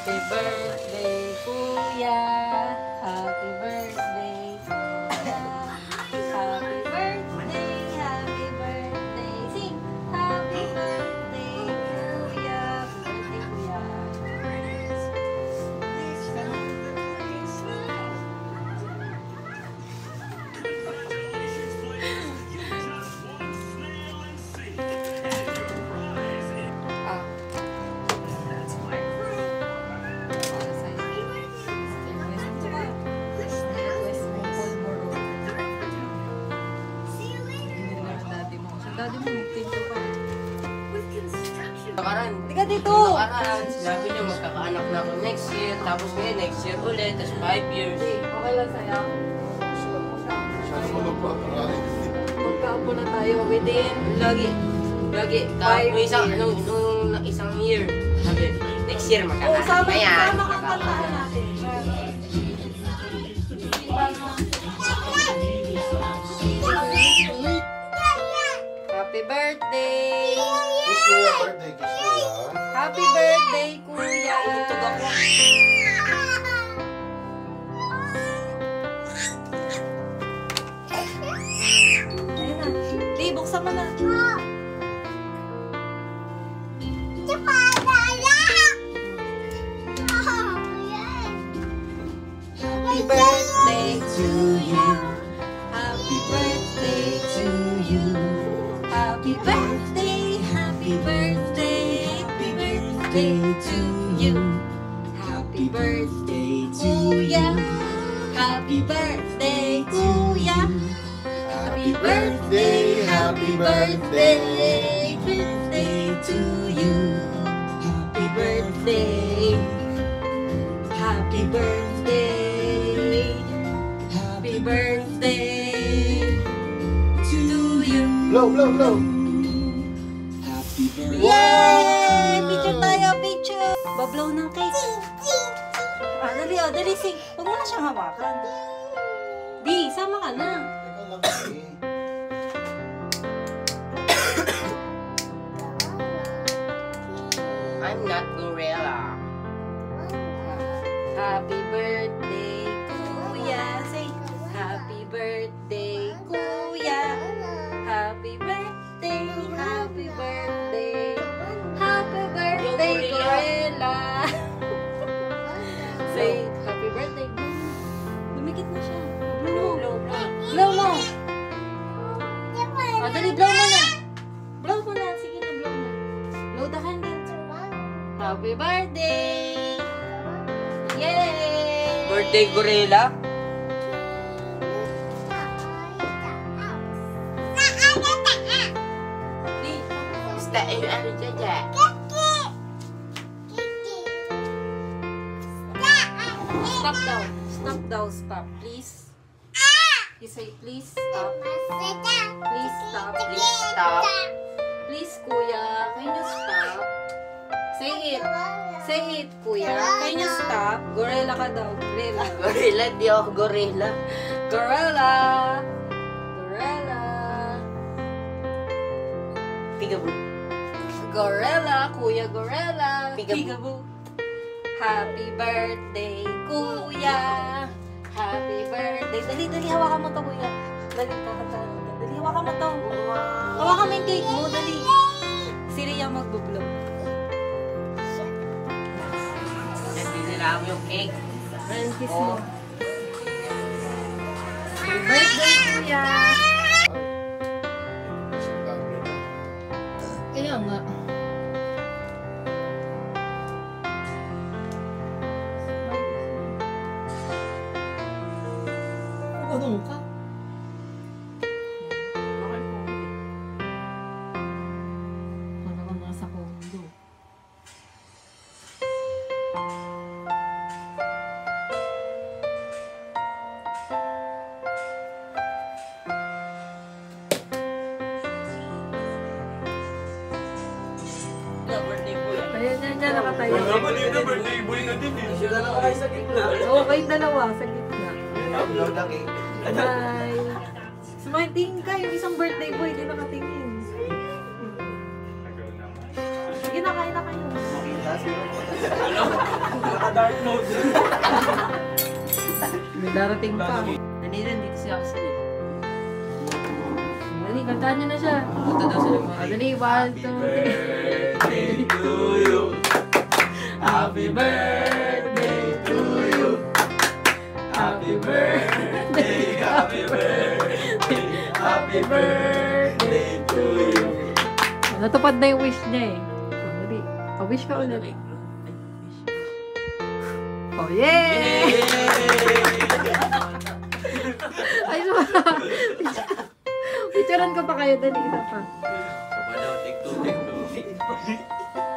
Happy birthday, Kuya. Happy birthday, Kuya. Happy birthday, happy birthday. Sing! Happy birthday, Kuya. Happy birthday, Kuya. Daddy mo, magtinto pa. Nakaraan. Tiga dito! Nakaraan, sinabi niya magkakaanak na ako next year, tapos ngayon next year ulit, tapos 5 years. Okay lang sa'yo. Sana mo magpaparali. Magkaapo na tayo within Lagi. Five Nung isang, years. nung isang year, sabi, next year Oo, magkakaanak sama na yan. kang kantahan natin. Happy birthday! Kiss mo yung birthday, kiss mo yan. Happy birthday, Kuya! Tug ako. Ayun na. Di, buksan mo na. Happy birthday to you. Happy birthday to you. Happy birthday, happy birthday, happy birthday to you. Happy birthday, Kuya. Happy birthday, Kuya. Happy birthday, happy birthday, birthday to you. Happy birthday. Happy birthday. Happy birthday to you. Blow, blow, blow. Yay! Picture tayo, picture! Bablow ng cake. Dali, sing. Huwag mo na siyang hawakan. Di, sama ka na. Ikaw lang kasi. I'm not gorilla. Happy birthday, Kuya. Say, happy birthday, Kuya. Happy birthday, happy birthday. Happy birthday, Gorilla. Say, happy birthday. Lumikit na siya. Blow mo. Blow mo. Dali, blow mo na. Blow mo na. Sige na, blow mo. Blow the candle. Happy birthday. Yay! Birthday gorilla? Basta ano dyan? Stop daw. Stop daw. Stop, please. You say, please stop. Please stop. Please stop. Please, Kuya. Can you stop? Say it. Say it, Kuya. Can you stop? Gorilla ka daw. Gorilla. Gorilla, di ako gorilla. Gorilla. Gorilla. Peekaboo. Gorilla. Kuya Gorilla. Peekaboo. Peekaboo. Happy birthday, Kuya. Happy birthday. Dali, hawakan mo to, Kuya. Dali, kakantahan mo. Dali, hawakan mo to. Hawakan mo yung cake mo, dali. Si Rhea magbo-blow. Hindi nila ako yung cake. Ayan, kiss mo. Happy birthday, Kuya. Kaya nga. Ganun ka. Parang nasa kondo. Birthday boy. Ayan, nakatayo. Birthday boy na din eh. Sila lang kayo sa gitna. Oo, kayong dalawa sa gitna. Upload ang cake. Bye. Sumating ka, yung isang birthday boy, hindi nakatingin. Sige na, kain na kayo. Naka-dark mode. May darating pa. Dali rin, dito si Axel eh. Dali, kantahan niyo na siya. Punta daw sila mga Dali, 1, 2, 3. Birthday to you. Happy birthday to you. Happy birthday, happy birthday, happy birthday to you. Natupad na yung wish niya eh. Dali, wish ka ulit. Oh, yeah! Ay, picturean ko pa kayo. Dali, isa pa. Take two.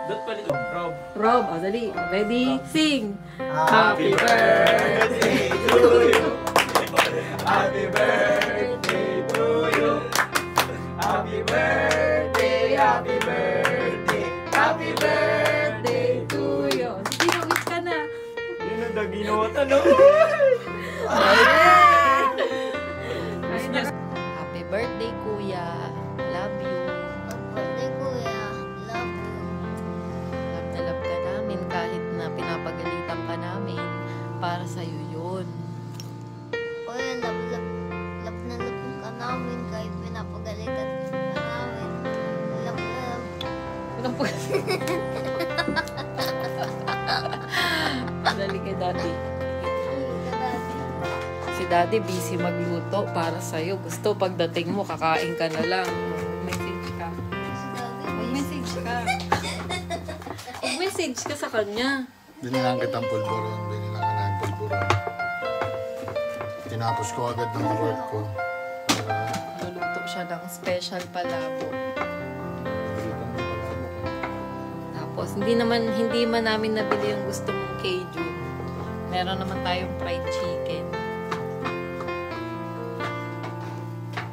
Dot pa nito, Rob. Rob, dali. Ready? Sing! Happy birthday to you. Happy birthday to you. Happy birthday, happy birthday, happy birthday to you. Sige, wish ka na. Yun ang ginawa tanong. Happy birthday, kuya. Love you. Birthday kuya, love you. Love na love ka namin kahit na pinapagalitan ka namin. Para sa'yo yun. Kuya, love na love ka namin kahit pinapagalitan ka namin. Love na love. Dali kay daddy. ka dati. Si daddy busy magluto para sa'yo. Gusto pagdating mo, kakain ka na lang. Message ka. Mag-message ka. Mag-message ka sa kanya. Binilang kitang pulburon, binilang ka na yung pulburon. Tinapos ko agad ng work ko. Para Luluto siya ng special palabo. balitan mo pala mo ko. Tapos, hindi man namin nabili yung gusto mong keju. Meron naman tayong fried chicken.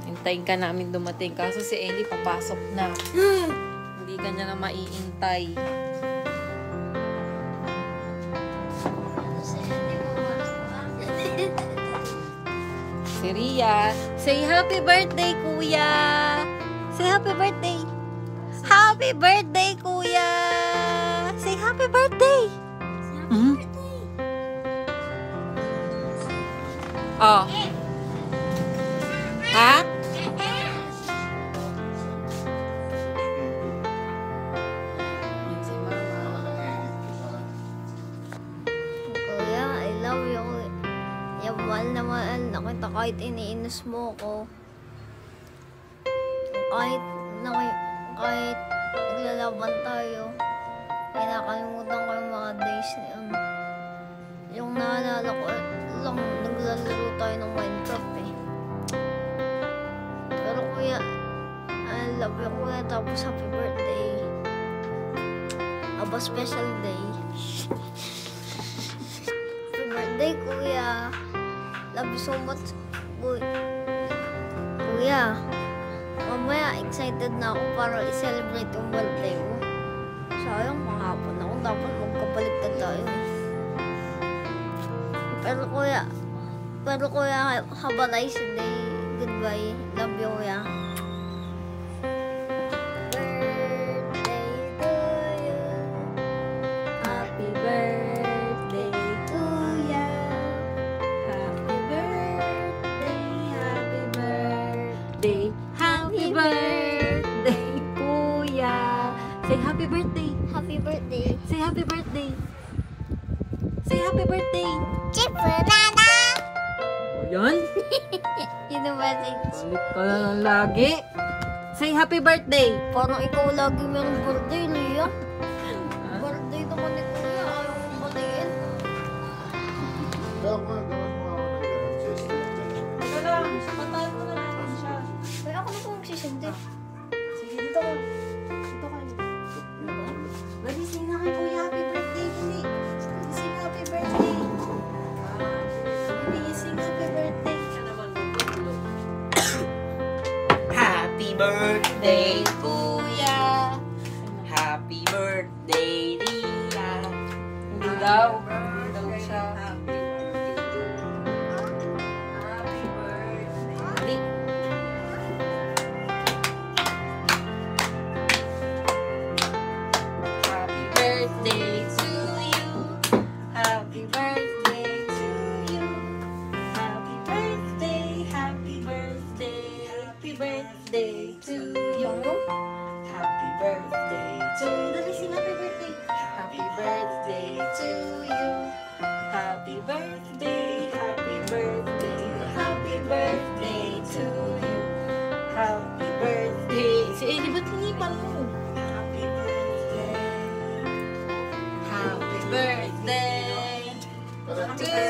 Hintayin ka namin dumating. Kaso si Ellie papasok na. Hindi ka niya na maiintay. Kasi hindi mo Si Ria. Say happy birthday, kuya! Say happy birthday! Happy birthday, kuya! Say happy birthday! Mhm. Oh. Ha? Yun si Mama. Kuya, I love you. Yung mahal na mahal na kita kahit iniinos mo ko. Kahit naglalaban tayo. Kinakalimutan ko yung mga days na yun. Yung naalala ko lang, naglalaro tayo ng Minecraft eh. Pero kuya, I love you kuya. Tapos happy birthday. Have a special day. Happy birthday kuya. Love you so much. Kuya, mamaya excited na ako para i-celebrate yung birthday mo. Sayang, mahapon ako. Dapat magkabaliktad tayo eh. Pero kuya, have a nice day. Goodbye. Love you kuya. Birthday to you. Happy birthday, kuya. Happy birthday, happy birthday. Happy birthday, kuya. Say happy birthday. Happy birthday. Say happy birthday. Say happy birthday. Chip banana. O yan. Yun ang message. Ulit ka na lang lagi. Say happy birthday. Parang ikaw lagi merong birthday, Lia. Birthday naman ni kuya. Ayaw mong batiin. Daw ko, gawin mo ako ng ganun. Just like that. Ito lang. Patayin mo na natin siya. Kaya ako na po magsisindi. Sige, dito ka. Dito ka. Dali, sing na kay kuya. Happy birthday. Dali. Sing happy birthday. Dali, sing happy birthday. Happy birthday, kuya. Happy birthday, Ria. Hindi daw. Hindi daw siya. Dali. Happy birthday hawakan mo. Happy birthday to